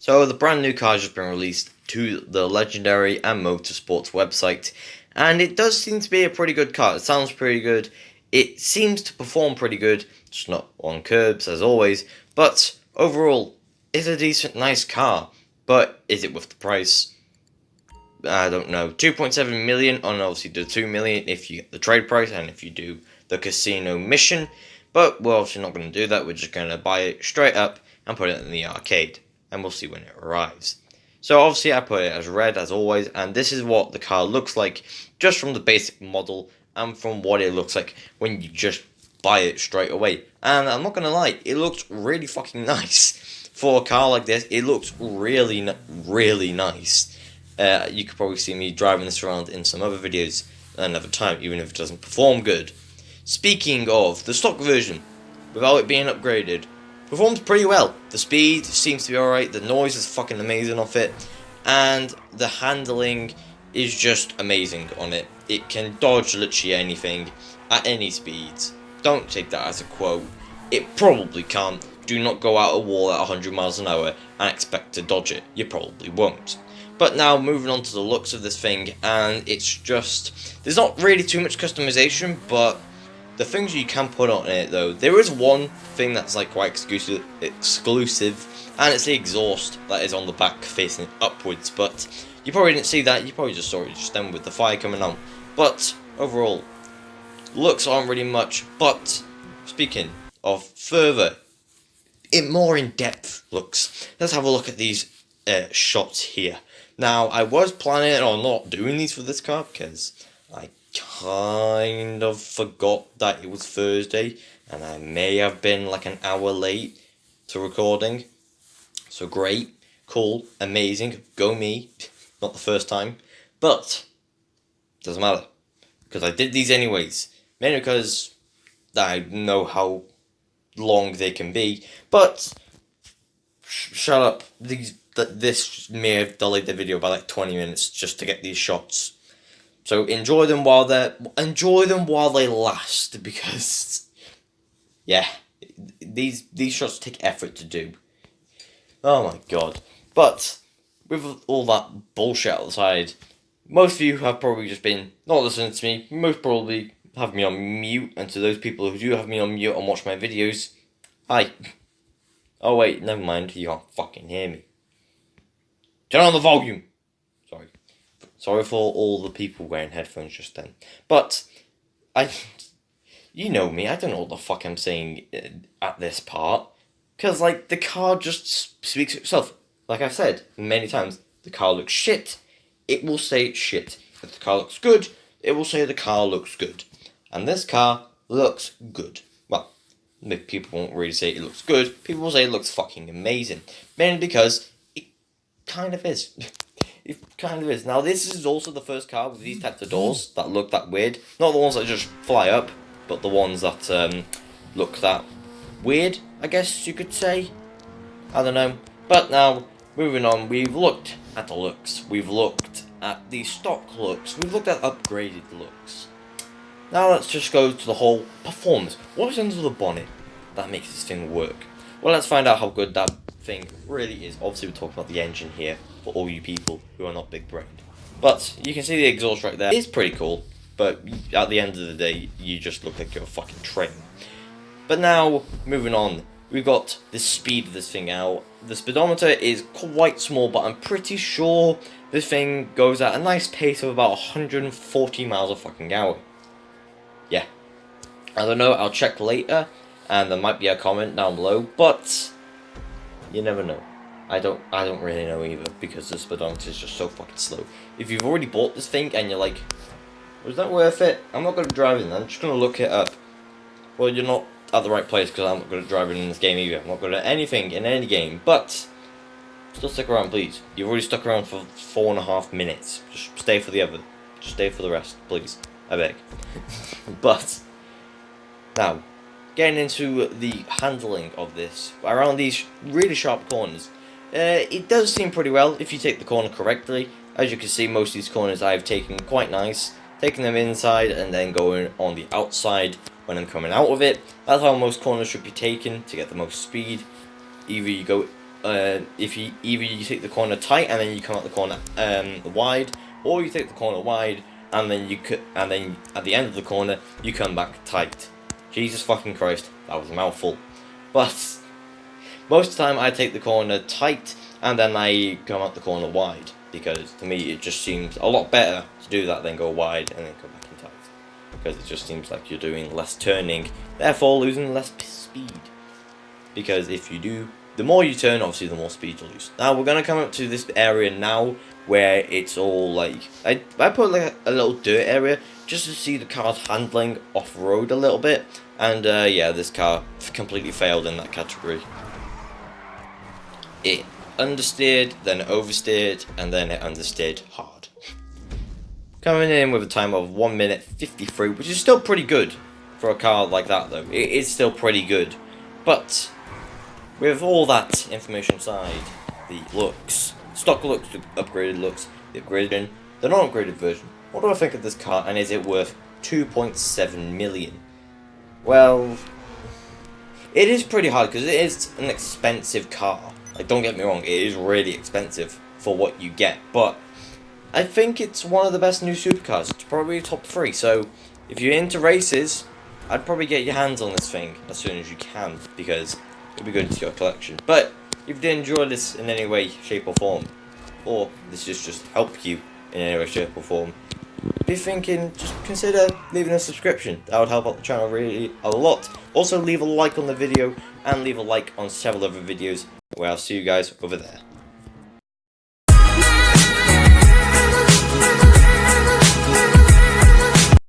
So the brand new car has just been released to the Legendary and Motorsports website, and it does seem to be a pretty good car. It sounds pretty good. It seems to perform pretty good, just not on curbs as always, but overall, it's a decent, nice car. But is it worth the price? I don't know. 2.7 million on obviously the 2 million if you get the trade price and if you do the casino mission. But we're obviously not going to do that. We're just going to buy it straight up and put it in the arcade, and we'll see when it arrives. So obviously I put it as red as always, and this is what the car looks like just from the basic model and from what it looks like when you just buy it straight away. And I'm not going to lie, it looks really fucking nice. For a car like this, it looks really, really nice. You could probably see me driving this around in some other videos another time, even if it doesn't perform good. Speaking of, the stock version, without it being upgraded, performs pretty well. The speed seems to be alright, the noise is fucking amazing off it, and the handling is just amazing on it. It can dodge literally anything at any speeds. Don't take that as a quote. It probably can't. Do not go out a wall at 100 miles an hour and expect to dodge it. You probably won't. But now moving on to the looks of this thing, and it's just, there's not really too much customization, but the things you can put on it though, there is one thing that's like quite exclusive, and it's the exhaust that is on the back facing upwards. But you probably didn't see that, you probably just saw it just then with the fire coming on. But overall, looks aren't really much. But speaking of further, more in-depth looks, let's have a look at these shots here. Now, I was planning on not doing these for this car because I kind of forgot that it was Thursday and I may have been like an hour late to recording. So great, cool, amazing, go me, not the first time, but doesn't matter because I did these anyways, mainly because I know how long they can be. But shut up, this may have delayed the video by like 20 minutes just to get these shots. So enjoy them while they last, because yeah, these shots take effort to do. Oh my god. But with all that bullshit outside, most of you have probably just been not listening to me. Most probably have me on mute, and to those people who do have me on mute and watch my videos, hi. Oh wait, never mind, you can't fucking hear me. Turn on the volume! Sorry for all the people wearing headphones just then. But, you know me, I don't know what the fuck I'm saying at this part. Because, like, the car just speaks for itself. Like I've said many times, the car looks shit, it will say it's shit. If the car looks good, it will say the car looks good. And this car looks good. Well, people won't really say it looks good, people will say it looks fucking amazing. Mainly because it kind of is. It kind of is. Now, this is also the first car with these types of doors that look that weird. Not the ones that just fly up, but the ones that look that weird, I guess you could say. I don't know. But now, moving on, we've looked at the looks. We've looked at the stock looks. We've looked at upgraded looks. Now let's just go to the whole performance. What is under the bonnet that makes this thing work? Well, let's find out how good that thing really is. Obviously, we're talking about the engine here for all you people who are not big-brained. But you can see the exhaust right there. It's pretty cool, but at the end of the day, you just look like you're a fucking train. But now, moving on, we've got the speed of this thing out. The speedometer is quite small, but I'm pretty sure this thing goes at a nice pace of about 140 miles a fucking hour. Yeah. I don't know, I'll check later, and there might be a comment down below, but you never know. I don't really know either, because the speedometer is just so fucking slow. If you've already bought this thing and you're like, was that worth it? I'm not going to drive it, I'm just going to look it up. Well, you're not at the right place, because I'm not going to drive it in this game either. I'm not going to anything in any game, but still stick around, please. You've already stuck around for 4.5 minutes. Just stay for the rest, please. I beg. But now, getting into the handling of this, around these really sharp corners, it does seem pretty well if you take the corner correctly. As you can see, most of these corners I've taken quite nice, taking them inside and then going on the outside when I'm coming out of it. That's how most corners should be taken to get the most speed. Either you go if you either you take the corner tight and then you come out the corner wide, or you take the corner wide and then and then at the end of the corner you come back tight. Jesus fucking Christ, that was a mouthful. But most of the time I take the corner tight and then I come out the corner wide, because to me it just seems a lot better to do that than go wide and then come back in tight, because it just seems like you're doing less turning, therefore losing less speed. Because if you do, the more you turn, obviously the more speed you lose. Now we're gonna come up to this area now where it's all like I put like a little dirt area just to see the car's handling off road a little bit, and yeah, this car completely failed in that category. It understeered, then oversteered, and then it understeered hard. Coming in with a time of 1 minute 53, which is still pretty good for a car like that though. It is still pretty good, but with all that information aside, the looks, stock looks, the upgraded looks, the upgraded, the non-upgraded version, what do I think of this car, and is it worth 2.7 million? Well, it is pretty hard because it is an expensive car. Like, don't get me wrong, it is really expensive for what you get, but I think it's one of the best new supercars. It's probably top 3, so if you're into races, I'd probably get your hands on this thing as soon as you can, because it'll be good to your collection. But if you did enjoy this in any way, shape or form, or this just help you in any way, shape or form, be thinking, just consider leaving a subscription. That would help out the channel really a lot. Also leave a like on the video, and leave a like on several other videos, where I'll see you guys over there.